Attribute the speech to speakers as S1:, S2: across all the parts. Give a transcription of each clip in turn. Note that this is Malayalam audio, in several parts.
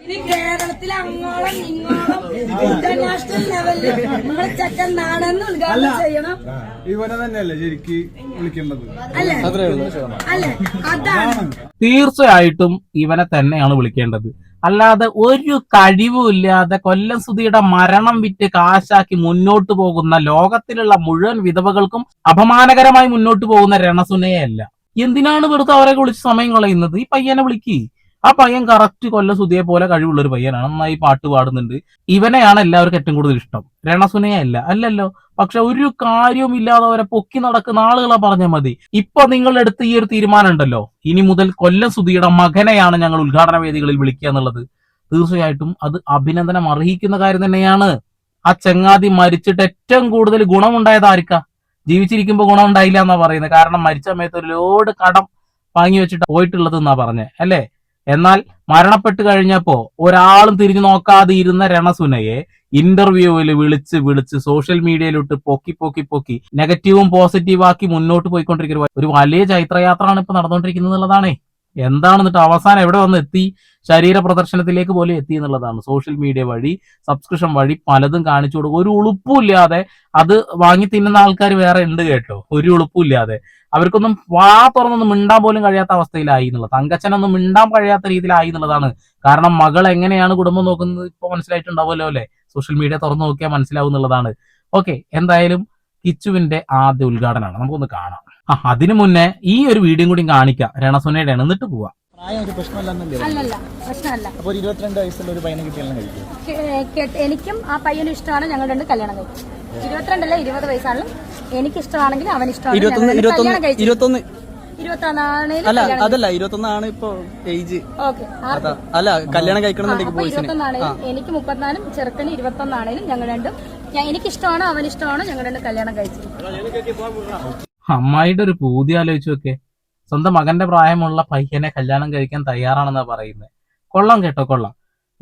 S1: ഇനി കേരളത്തിൽ അങ്ങോളം ഇങ്ങോളം ഇന്റർനാഷണൽ ലെവലിൽ നമ്മളെ ചെക്കൻ നാടെന്ന് ഉദ്ഘാടനം ചെയ്യണം.
S2: ഇവനെ തന്നെയല്ലേ ശരിക്ക് വിളിക്കേണ്ടത്?
S1: അല്ലേ? അല്ലേ? അതാണ്
S3: തീർച്ചയായിട്ടും ഇവനെ തന്നെയാണ് വിളിക്കേണ്ടത്. അല്ലാതെ ഒരു കഴിവുമില്ലാതെ കൊല്ലം സുധിയുടെ മരണം വിറ്റ് കാശാക്കി മുന്നോട്ട് പോകുന്ന ലോകത്തിലുള്ള മുഴുവൻ വിധവകൾക്കും അപമാനകരമായി മുന്നോട്ട് പോകുന്ന രണസുനയല്ല. എന്തിനാണ് വെറുതെ അവരെ വിളിച്ച് സമയം കളയുന്നത്? ഈ പയ്യനെ വിളിക്ക്. ആ പയ്യൻ കറക്റ്റ് കൊല്ലം സുധിയെ പോലെ കഴിവുള്ള ഒരു പയ്യനാണ്, നന്നായി പാട്ട് പാടുന്നുണ്ട്. ഇവനെയാണ് എല്ലാവർക്കും ഏറ്റവും കൂടുതൽ ഇഷ്ടം, രണസുനയല്ല. അല്ലല്ലോ. പക്ഷെ ഒരു കാര്യവും ഇല്ലാതെ അവരെ പൊക്കി നടക്കുന്ന ആളുകളെ പറഞ്ഞാൽ മതി. ഇപ്പൊ നിങ്ങൾ എടുത്ത ഈ ഒരു തീരുമാനം ഉണ്ടല്ലോ, ഇനി മുതൽ കൊല്ലം സുധിയുടെ മകനെയാണ് ഞങ്ങൾ ഉദ്ഘാടന വേദികളിൽ വിളിക്കുക എന്നുള്ളത്, തീർച്ചയായിട്ടും അത് അഭിനന്ദനം അർഹിക്കുന്ന കാര്യം തന്നെയാണ്. ആ ചങ്ങാതി മരിച്ചിട്ട് ഏറ്റവും കൂടുതൽ ഗുണമുണ്ടായത് ആർക്കാ? ജീവിച്ചിരിക്കുമ്പോൾ ഗുണം ഉണ്ടായില്ല എന്നാ പറയുന്നത്. കാരണം മരിച്ച സമയത്ത് ഒരു ലോഡ് കടം വാങ്ങി വെച്ചിട്ട് പോയിട്ടുള്ളത് എന്നാ പറഞ്ഞേ അല്ലേ? എന്നാൽ മരണപ്പെട്ട് കഴിഞ്ഞപ്പോ ഒരാളും തിരിഞ്ഞു നോക്കാതെ ഇരുന്ന രണസുനയെ ഇന്റർവ്യൂവിൽ വിളിച്ച് സോഷ്യൽ മീഡിയയിലിട്ട് പൊക്കി നെഗറ്റീവും പോസിറ്റീവും ആക്കി മുന്നോട്ട് പോയിക്കൊണ്ടിരിക്കുന്ന ഒരു വലിയ ചൈത്രയാത്രയാണ് ഇപ്പൊ നടന്നുകൊണ്ടിരിക്കുന്നത് എന്നുള്ളതാണേ. എന്താണെന്നിട്ട് അവസാനം എവിടെ വന്ന് എത്തി? ശരീര പ്രദർശനത്തിലേക്ക് പോലും എത്തി എന്നുള്ളതാണ്. സോഷ്യൽ മീഡിയ വഴി, സബ്സ്ക്രിപ്ഷൻ വഴി പലതും കാണിച്ചു കൊടുക്കും. ഒരു ഉളുപ്പുമില്ലാതെ അത് വാങ്ങി തിന്നുന്ന ആൾക്കാർ വേറെ ഉണ്ട് കേട്ടോ. ഒരു ഉളുപ്പുമില്ലാതെ അവർക്കൊന്നും വാ തുറന്നൊന്നും മിണ്ടാൻ പോലും കഴിയാത്ത അവസ്ഥയിലായി എന്നുള്ളത്. തങ്കച്ചനൊന്നും മിണ്ടാൻ കഴിയാത്ത രീതിയിലായി എന്നുള്ളതാണ്. കാരണം മകൾ എങ്ങനെയാണ് കുടുംബം നോക്കുന്നത് ഇപ്പൊ മനസ്സിലായിട്ടുണ്ടാവുമല്ലോ അല്ലെ? സോഷ്യൽ മീഡിയ തുറന്നു നോക്കിയാൽ മനസ്സിലാവും എന്നുള്ളതാണ്. ഓക്കെ, എന്തായാലും കിച്ചുവിന്റെ ആദ്യ ഉദ്ഘാടനമാണ്, നമുക്കൊന്ന് കാണാം. അതിനു മുന്നേ ഈ ഒരു വീഡിയോ കൂടി കാണിക്കാം, രണസുനയുടെ എന്നിട്ട് പോവാം.
S4: പ്രായം ഒരു പ്രശ്നമല്ലെന്നല്ലേ?
S1: അല്ലല്ല, പ്രശ്നമല്ല.
S4: അപ്പോൾ 22 വയസ്സുള്ള ഒരു പയ്യനെ കല്യാണം കഴിക്കും.
S1: എനിക്കും ആ പയ്യനും ഇഷ്ടമാണ്, ഞങ്ങൾ രണ്ട് കല്യാണം കഴിക്കും. 22 അല്ല 20 വയസ്സാണെങ്കിലും എനിക്ക് ഇഷ്ടമാണെങ്കിൽ അവൻ ഇഷ്ടമാണ്.
S4: 21
S1: അല്ല,
S4: അതല്ല 21 ആണ് ഇപ്പൊ ഏജ്.
S1: ഓക്കെ,
S4: അല്ല കല്യാണം കഴിക്കണമെന്നുണ്ടെങ്കിൽ
S1: 21 ആണെങ്കിലും എനിക്ക് 34, ചെറുക്കന് 21 ആണെങ്കിലും ഞങ്ങൾ രണ്ടും, എനിക്ക് ഇഷ്ടമാണോ അവൻ ഇഷ്ടമാണോ, ഞങ്ങൾ രണ്ട് കല്യാണം കഴിച്ചു.
S3: അമ്മായിയുടെ ഒരു പൂതി ആലോചിച്ചു നോക്കെ. സ്വന്തം മകന്റെ പ്രായമുള്ള പയ്യനെ കല്യാണം കഴിക്കാൻ തയ്യാറാണെന്നാ പറയുന്നത്. കൊള്ളാം കേട്ടോ, കൊള്ളാം.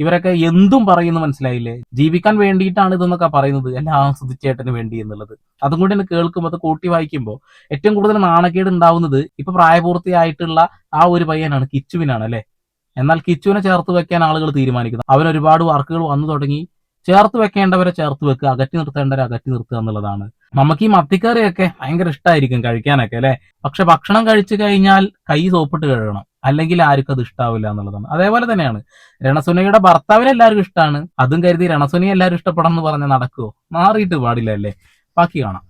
S3: ഇവരൊക്കെ എന്തും പറയുന്നു, മനസ്സിലായില്ലേ? ജീവിക്കാൻ വേണ്ടിയിട്ടാണ് ഇതെന്നൊക്കെ പറയുന്നത്, എല്ലാം സുധിച്ചേട്ടന് വേണ്ടി എന്നുള്ളത്. അതും കൂടി എന്നെ കേൾക്കുമ്പോൾ, അത് കൂട്ടി വായിക്കുമ്പോൾ ഏറ്റവും കൂടുതൽ നാണക്കേട് ഉണ്ടാവുന്നത് ഇപ്പൊ പ്രായപൂർത്തിയായിട്ടുള്ള ആ ഒരു പയ്യനാണ്, കിച്ചുവിനാണ് അല്ലെ. എന്നാൽ കിച്ചുവിനെ ചേർത്ത് വെക്കാൻ ആളുകൾ തീരുമാനിക്കുന്നു. അവൻ ഒരുപാട് വർക്കുകൾ വന്നു തുടങ്ങി. ചേർത്ത് വെക്കേണ്ടവരെ ചേർത്ത് വെക്കുക, അകറ്റി നിർത്തേണ്ടവരെ അകറ്റി നിർത്തുക എന്നുള്ളതാണ്. നമുക്ക് ഈ മത്തിക്കറിയൊക്കെ ഭയങ്കര ഇഷ്ടമായിരിക്കും കഴിക്കാനൊക്കെ അല്ലെ. പക്ഷെ ഭക്ഷണം കഴിച്ചു കഴിഞ്ഞാൽ കൈ സോപ്പിട്ട് കഴുകണം, അല്ലെങ്കിൽ ആർക്കും അത് ഇഷ്ടാവില്ല എന്നുള്ളതാണ്. അതേപോലെ തന്നെയാണ് രണസുനയുടെ ഭർത്താവിനെ എല്ലാവർക്കും ഇഷ്ടമാണ്. അതും കരുതി രണസുനയെ എല്ലാവരും ഇഷ്ടപ്പെടണം എന്ന് പറഞ്ഞാൽ നടക്കുവോ? മാറിയിട്ട് പാടില്ല അല്ലേ. ബാക്കി കാണാം.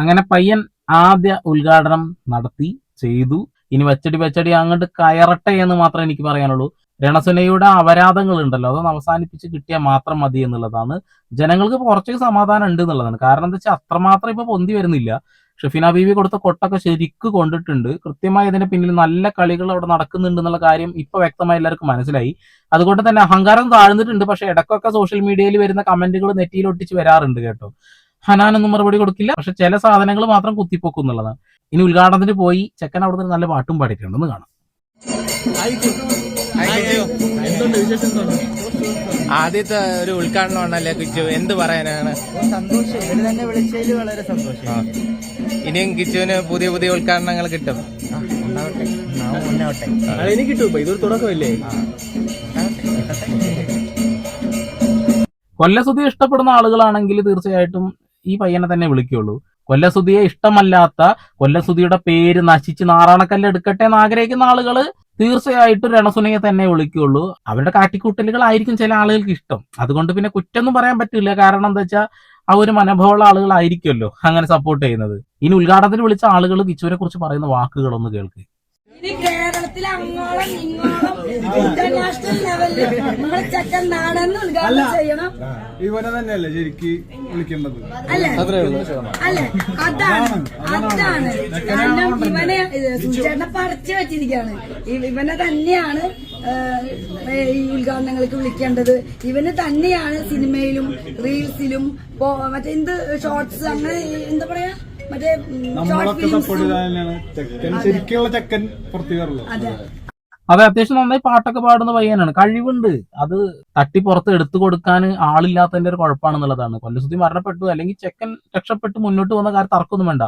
S3: അങ്ങനെ പയ്യൻ ആദ്യ ഉദ്ഘാടനം നടത്തി, ചെയ്തു. ഇനി വെച്ചടി അങ്ങോട്ട് കയറട്ടെ എന്ന് മാത്രമേ എനിക്ക് പറയാനുള്ളൂ. രണസുനയുടെ അപരാധങ്ങൾ ഉണ്ടല്ലോ, അതൊന്ന് അവസാനിപ്പിച്ച് കിട്ടിയാൽ മാത്രം മതി എന്നുള്ളതാണ്. ജനങ്ങൾക്ക് കുറച്ചൊക്കെ സമാധാനം ഉണ്ട് എന്നുള്ളതാണ്. കാരണം എന്താ വെച്ചാൽ അത്രമാത്രം ഇപ്പൊ പൊന്തി വരുന്നില്ല. ഷെഫീന ബീവി കൊടുത്ത കൊട്ടൊക്കെ ശരിക്ക് കൊണ്ടിട്ടുണ്ട്. കൃത്യമായി ഇതിന്റെ പിന്നിൽ നല്ല കളികൾ അവിടെ നടക്കുന്നുണ്ട് എന്നുള്ള കാര്യം ഇപ്പൊ വ്യക്തമായി എല്ലാവർക്കും മനസ്സിലായി. അതുകൊണ്ട് തന്നെ അഹങ്കാരം താഴ്ന്നിട്ടുണ്ട്. പക്ഷെ ഇടയ്ക്കൊക്കെ സോഷ്യൽ മീഡിയയിൽ വരുന്ന കമന്റുകൾ നെറ്റിയിൽ ഒട്ടിച്ച് വരാറുണ്ട് കേട്ടോ. ഹനാനൊന്നും മറുപടി കൊടുക്കില്ല, പക്ഷെ ചില സാധനങ്ങൾ മാത്രം കുത്തിപ്പൊക്കും എന്നുള്ളതാണ്. ഇനി ഉദ്ഘാടനത്തിന് പോയി ചെക്കൻ അവിടെ നിന്ന് നല്ല പാട്ടും പാടിയിട്ടുണ്ടെന്ന് കാണാം.
S5: ആദ്യത്തെ ഒരു ഉദ്ഘാടനമാണല്ലേ കിച്ചു, എന്ത് പറയാനാണ്?
S4: സന്തോഷം, ഇവര് തന്നെ വിളിച്ചതിൽ വളരെ സന്തോഷം.
S5: ഇനിയും കിച്ചുവിന് പുതിയ പുതിയ ഉദ്ഘാടനങ്ങൾ കിട്ടും.
S4: എനിക്ക് കിട്ടും, ഇതൊരു തുടക്കമല്ലേ.
S3: കൊല്ലസുധിയെ ഇഷ്ടപ്പെടുന്ന ആളുകളാണെങ്കിൽ തീർച്ചയായിട്ടും ഈ പയ്യനെ തന്നെ വിളിക്കുള്ളൂ. കൊല്ലസുധിയെ ഇഷ്ടമല്ലാത്ത, കൊല്ലസുധിയുടെ പേര് നശിച്ച് നാറാണക്കല്ല് എടുക്കട്ടെ എന്ന് ആഗ്രഹിക്കുന്ന ആളുകള് തീർച്ചയായിട്ടും രണസുനയെ തന്നെ വിളിക്കുള്ളൂ. അവരുടെ കാട്ടിക്കൂട്ടലുകളായിരിക്കും ചില ആളുകൾക്ക് ഇഷ്ടം. അതുകൊണ്ട് പിന്നെ കുറ്റൊന്നും പറയാൻ പറ്റില്ല. കാരണം എന്താ വെച്ചാൽ ആ ഒരു മനോഭാവമുള്ള ആളുകളായിരിക്കുമല്ലോ അങ്ങനെ സപ്പോർട്ട് ചെയ്യുന്നത്. ഇനി ഉദ്ഘാടനത്തിന് വിളിച്ച ആളുകൾ കിച്ചുവിനെ കുറിച്ച് പറയുന്ന വാക്കുകളൊന്ന് കേൾക്ക്.
S1: ഇനി കേരളത്തിൽ അങ്ങോളം ഇങ്ങോളം ഇന്റർനാഷണൽ ലെവലിൽ നമ്മളെ ചെക്കൻ നാടെന്ന് ഉദ്ഘാടനം ചെയ്യണം.
S2: ഇവനെ തന്നെയല്ലേ ശരിക്ക് വിളിക്കേണ്ടത്?
S1: അല്ലേ? അല്ലേ? അതാണ് കാരണം ഇവനെ സുചേട്ടനെ പറിച്ചു വെച്ചിരിക്കുകയാണ്. ഇവനെ തന്നെയാണ് ഈ ഉദ്ഘാടനങ്ങൾക്ക് വിളിക്കേണ്ടത്. ഇവന് തന്നെയാണ് സിനിമയിലും റീൽസിലും മറ്റേ എന്ത് ഷോർട്സ്, അങ്ങനെ എന്താ പറയാ, മറ്റേ
S2: നമ്മളൊക്കെ സപ്പോർട്ട് ചെയ്താണ് ചെക്കൻ, ശരിക്കുള്ള ചെക്കൻ പുറത്തു വരല്ലോ.
S3: അത് അത്യാവശ്യം നന്നായി പാട്ടൊക്കെ പാടുന്ന പയ്യനാണ്, കഴിവുണ്ട്. അത് തട്ടിപ്പുറത്ത് എടുത്തു കൊടുക്കാൻ ആളില്ലാത്തതിന്റെ ഒരു കുഴപ്പമാണെന്നുള്ളതാണ്. കൊല്ലസുതി മരണപ്പെട്ടു, അല്ലെങ്കിൽ ചെക്കൻ രക്ഷപ്പെട്ട് മുന്നോട്ട് വന്ന കാര്യം തർക്കമൊന്നും വേണ്ട,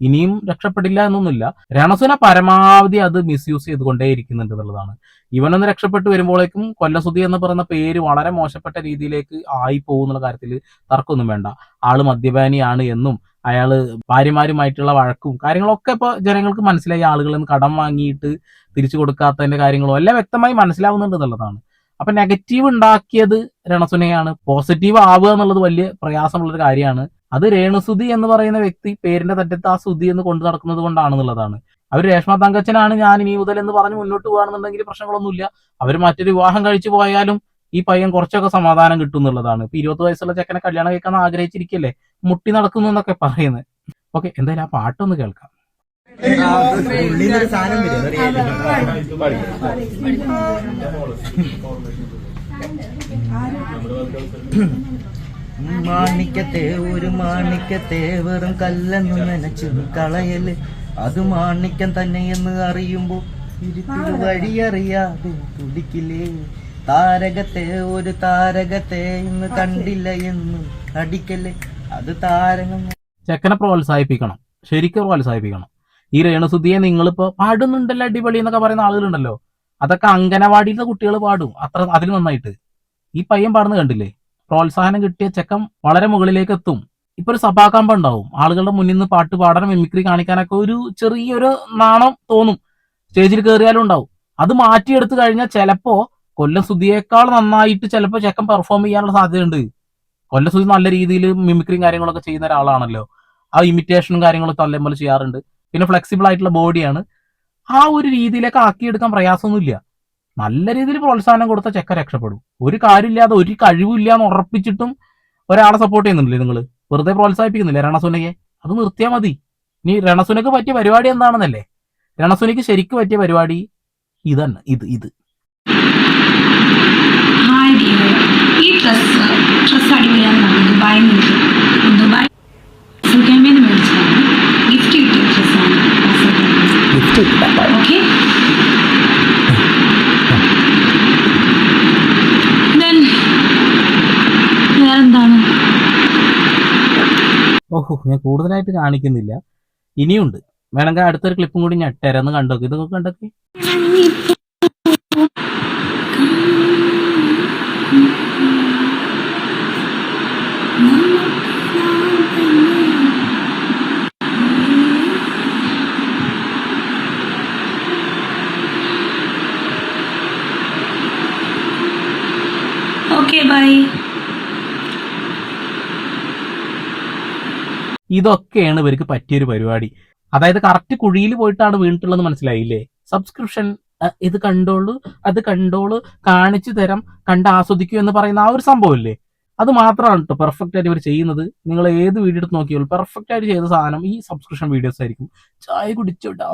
S3: ഇനിയും രക്ഷപ്പെടില്ല എന്നൊന്നുമില്ല. രണസുന പരമാവധി അത് മിസ്യൂസ് ചെയ്തുകൊണ്ടേ ഇരിക്കുന്നുണ്ട് എന്നുള്ളതാണ്. ഇവനൊന്ന് രക്ഷപ്പെട്ട് വരുമ്പോഴേക്കും കൊല്ലസുതി എന്ന് പറയുന്ന പേര് വളരെ മോശപ്പെട്ട രീതിയിലേക്ക് ആയി പോകുന്നുള്ള കാര്യത്തിൽ തർക്കമൊന്നും വേണ്ട. ആള് മദ്യപാനിയാണ് എന്നും അയാള് ഭാര്യമാരുമായിട്ടുള്ള വഴക്കും കാര്യങ്ങളൊക്കെ ഇപ്പൊ ജനങ്ങൾക്ക് മനസ്സിലായി. ആളുകളിൽ നിന്ന് കടം വാങ്ങിയിട്ട് തിരിച്ചു കൊടുക്കാത്തതിന്റെ കാര്യങ്ങളും എല്ലാം വ്യക്തമായി മനസ്സിലാവുന്നുണ്ട് എന്നുള്ളതാണ്. അപ്പൊ നെഗറ്റീവ് ഉണ്ടാക്കിയത് രണസുനയാണ്, പോസിറ്റീവ് ആവുക എന്നുള്ളത് വലിയ പ്രയാസമുള്ളൊരു കാര്യമാണ്. അത് രേണുസുതി എന്ന് പറയുന്ന വ്യക്തി പേരിന്റെ തെറ്റത്ത് ആ സുതി എന്ന് കൊണ്ടു നടക്കുന്നത് കൊണ്ടാണെന്നുള്ളതാണ്. അവർ രേഷ്മ തങ്കച്ചനാണ് ഞാൻ ഇനി മുതൽ എന്ന് പറഞ്ഞ് മുന്നോട്ട് പോകുകയാണെന്നുണ്ടെങ്കിൽ പ്രശ്നങ്ങളൊന്നുമില്ല. അവർ മറ്റൊരു വിവാഹം കഴിച്ചു പോയാലും ഈ പയ്യൻ കുറച്ചൊക്കെ സമാധാനം കിട്ടും എന്നുള്ളതാണ്. ഇപ്പൊ 20 വയസ്സുള്ള ചെക്കനെ കല്യാണം കഴിക്കാൻ ആഗ്രഹിച്ചിരിക്കല്ലേ, മുട്ടി നടക്കുന്നു എന്നൊക്കെ പറയുന്നത്. ഓക്കെ, എന്തായാലും ആ പാട്ടൊന്ന് കേൾക്കാം.
S6: മാണിക്കത്തെ ഒരു മാണിക്കത്തെ വെറും കല്ലെന്നു നനച്ചു കളയല്, അത് മാണിക്യം തന്നെയെന്ന് അറിയുമ്പോ ഇരുട്ടിൽ വഴിയറിയാതെ തുടിക്കില്ലേ. താരകത്തെ ഒരു താരകത്തെ ഇന്ന് കണ്ടില്ല എന്ന് അടിക്കല്ലേ, അത് താരകം.
S3: ചെക്കനെ പ്രോത്സാഹിപ്പിക്കണം, ശരിക്കും പ്രോത്സാഹിപ്പിക്കണം. ഈ രേണുസുതിയെ നിങ്ങളിപ്പോ പാടുന്നുണ്ടല്ലോ അടിപൊളി എന്നൊക്കെ പറയുന്ന ആളുകളുണ്ടല്ലോ, അതൊക്കെ അംഗനവാടിയിലെ കുട്ടികൾ പാടും അത്ര അതിൽ നന്നായിട്ട്. ഈ പയ്യൻ പാടുന്ന കണ്ടില്ലേ? പ്രോത്സാഹനം കിട്ടിയ ചെക്കൻ വളരെ മുകളിലേക്ക് എത്തും. ഇപ്പൊ ഒരു സഭാകമ്പം ഉണ്ടാവും, ആളുകളുടെ മുന്നിൽ നിന്ന് പാട്ട് പാടാനും മിമിക്രി കാണിക്കാനൊക്കെ ഒരു ചെറിയൊരു നാണം തോന്നും, സ്റ്റേജിൽ കയറിയാലും ഉണ്ടാവും. അത് മാറ്റിയെടുത്തു കഴിഞ്ഞാൽ ചിലപ്പോ കൊല്ലസുതിയേക്കാൾ നന്നായിട്ട് ചിലപ്പോൾ ചെക്കൻ പെർഫോം ചെയ്യാനുള്ള സാധ്യതയുണ്ട്. കൊല്ലസുതി നല്ല രീതിയിൽ മിമിക്രിയും കാര്യങ്ങളൊക്കെ ചെയ്യുന്ന ഒരാളാണല്ലോ, ആ ഇമിറ്റേഷനും കാര്യങ്ങളൊക്കെ നല്ലപോലെ ചെയ്യാറുണ്ട്. പിന്നെ ഫ്ലെക്സിബിൾ ആയിട്ടുള്ള ബോഡിയാണ്. ആ ഒരു രീതിയിലേക്ക് ആക്കിയെടുക്കാൻ പ്രയാസമൊന്നുമില്ല. നല്ല രീതിയിൽ പ്രോത്സാഹനം കൊടുത്ത ചെക്കൻ രക്ഷപ്പെടും. ഒരു കാര്യമില്ലാതെ ഒരു കഴിവില്ല എന്ന് ഉറപ്പിച്ചിട്ടും ഒരാളെ സപ്പോർട്ട് ചെയ്യുന്നില്ലേ നിങ്ങൾ? വെറുതെ പ്രോത്സാഹിപ്പിക്കുന്നില്ലേ രണസുനയെ? അത് നിർത്തിയാൽ മതി. ഇനി രണസുനക്ക് പറ്റിയ പരിപാടി എന്താണെന്നല്ലേ? രണസുനയ്ക്ക് ശരിക്കും പറ്റിയ പരിപാടി ഇതന്നെ, ഇത്.
S7: ഈ ഡ്രസ് അടിപൊളിയാണെന്നാണ് ദുബായിൽ നിന്ന്. ദുബായ് സുഖമേന്ന് മേടിച്ചതാണ്, ഗിഫ്റ്റ് കിട്ടിയ ഡ്രസ്സാണ്. ഓക്കെ, വേറെന്താണ്?
S3: ഓഹോ, ഞാൻ കൂടുതലായിട്ട് കാണിക്കുന്നില്ല, ഇനിയുണ്ട്. വേണമെങ്കിൽ അടുത്തൊരു ക്ലിപ്പും കൂടി ഞാൻ ഇട്ടേരാന്ന് കണ്ടോക്കി. ഇതൊക്കെ കണ്ടോക്കി.
S7: Okay, by.
S3: ഇതൊക്കെയാണ് ഇവർക്ക് പറ്റിയൊരു പരിപാടി. അതായത് കറക്റ്റ് കുഴിയിൽ പോയിട്ടാണ് വീണിട്ടുള്ളത്, മനസ്സിലായില്ലേ? സബ്സ്ക്രിപ്ഷൻ, ഇത് കണ്ടോളൂ, അത് കണ്ടോളൂ, കാണിച്ചു തരാം, കണ്ട് ആസ്വദിക്കൂ എന്ന് പറയുന്ന ആ ഒരു സംഭവമില്ലേ, അത് മാത്രമാണ് കേട്ടോ പെർഫെക്റ്റ് ആയിട്ട് ഇവർ ചെയ്യുന്നത്. നിങ്ങൾ ഏത് വീഡിയോ എടുത്ത് നോക്കിയാലും പെർഫെക്റ്റ് ആയിട്ട് ചെയ്ത സാധനം ഈ സബ്സ്ക്രിപ്ഷൻ വീഡിയോസ് ആയിരിക്കും. ചായ കുടിച്ചോടാ,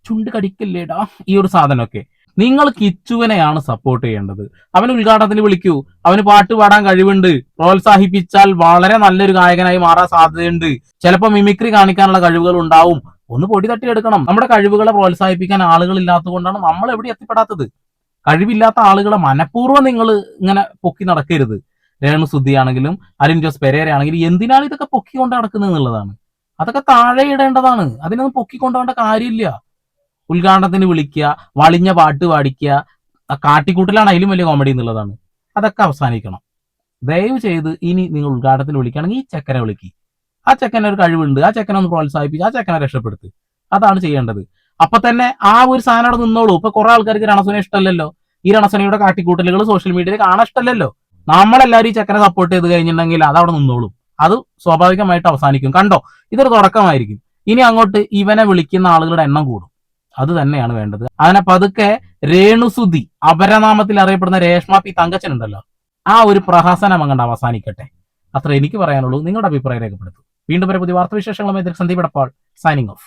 S3: ചുണ്ട് കടിക്കല്ലേടാ, ഈ ഒരു സാധനമൊക്കെ. നിങ്ങൾ കിച്ചുവിനെയാണ് സപ്പോർട്ട് ചെയ്യേണ്ടത്. അവന് ഉദ്ഘാടനത്തിന് വിളിക്കൂ, അവന് പാട്ട് പാടാൻ കഴിവുണ്ട്, പ്രോത്സാഹിപ്പിച്ചാൽ വളരെ നല്ലൊരു ഗായകനായി മാറാൻ സാധ്യതയുണ്ട്. ചിലപ്പോൾ മിമിക്രി കാണിക്കാനുള്ള കഴിവുകൾ ഉണ്ടാവും. ഒന്ന് പൊടി തട്ടിയെടുക്കണം. നമ്മുടെ കഴിവുകളെ പ്രോത്സാഹിപ്പിക്കാൻ ആളുകൾ ഇല്ലാത്തത് കൊണ്ടാണ് നമ്മൾ എവിടെ എത്തിപ്പെടാത്തത്. കഴിവില്ലാത്ത ആളുകളെ മനഃപൂർവ്വം നിങ്ങൾ ഇങ്ങനെ പൊക്കി നടക്കരുത്. രേണുസുതി ആണെങ്കിലും അലിൻ ജോസ് പെരേര ആണെങ്കിലും എന്തിനാണ് ഇതൊക്കെ പൊക്കിക്കൊണ്ട് നടക്കുന്നത് എന്നുള്ളതാണ്. അതൊക്കെ താഴെ ഇടേണ്ടതാണ്. അതിനൊന്നും പൊക്കിക്കൊണ്ടുപോകേണ്ട കാര്യമില്ല. ഉദ്ഘാടനത്തിന് വിളിക്കുക, വളിഞ്ഞ പാട്ട് പാടിക്കുക, കാട്ടിക്കൂട്ടലാണ് അതിലും വലിയ കോമഡി എന്നുള്ളതാണ്. അതൊക്കെ അവസാനിക്കണം. ദയവ് ചെയ്ത് ഇനി നിങ്ങൾ ഉദ്ഘാടനത്തിന് വിളിക്കുകയാണെങ്കിൽ ഈ ചെക്കനെ വിളിക്കുക. ആ ചെക്കനെ ഒരു കഴിവുണ്ട്, ആ ചെക്കനെ ഒന്ന് പ്രോത്സാഹിപ്പിച്ച് ആ ചെക്കനെ രക്ഷപ്പെടുത്ത്. അതാണ് ചെയ്യേണ്ടത്. അപ്പൊ തന്നെ ആ ഒരു സാധനം അവിടെ നിന്നോളൂ. ഇപ്പൊ കുറെ ആൾക്കാർക്ക് രണസുനെ ഇഷ്ടമല്ലല്ലോ. ഈ രണസുനയുടെ കാട്ടിക്കൂട്ടലുകൾ സോഷ്യൽ മീഡിയയിൽ കാണാൻ ഇഷ്ടമല്ലല്ലോ. നമ്മളെല്ലാവരും ഈ ചെക്കനെ സപ്പോർട്ട് ചെയ്ത് കഴിഞ്ഞിട്ടുണ്ടെങ്കിൽ അത് അവിടെ നിന്നോളും. അത് സ്വാഭാവികമായിട്ട് അവസാനിക്കും. കണ്ടോ, ഇതൊരു തുടക്കമായിരിക്കും. ഇനി അങ്ങോട്ട് ഇവനെ വിളിക്കുന്ന ആളുകളുടെ എണ്ണം കൂടും. അത് തന്നെയാണ് വേണ്ടത്. അങ്ങനെ പതുക്കെ രേണുസുതി, അപരനാമത്തിൽ അറിയപ്പെടുന്ന രേഷ്മ പി തങ്കച്ചൻ ഉണ്ടല്ലോ, ആ ഒരു പ്രഹസനം അങ്ങോട്ട് അവസാനിക്കട്ടെ. അത്ര എനിക്ക് പറയാനുള്ളൂ. നിങ്ങളുടെ അഭിപ്രായം രേഖപ്പെടുത്തും. വീണ്ടും ഒരു പുതിയ വാർത്താവിശേഷങ്ങളുമായി സന്ദീപ് എടപ്പാൾ സൈനിങ് ഓഫ്.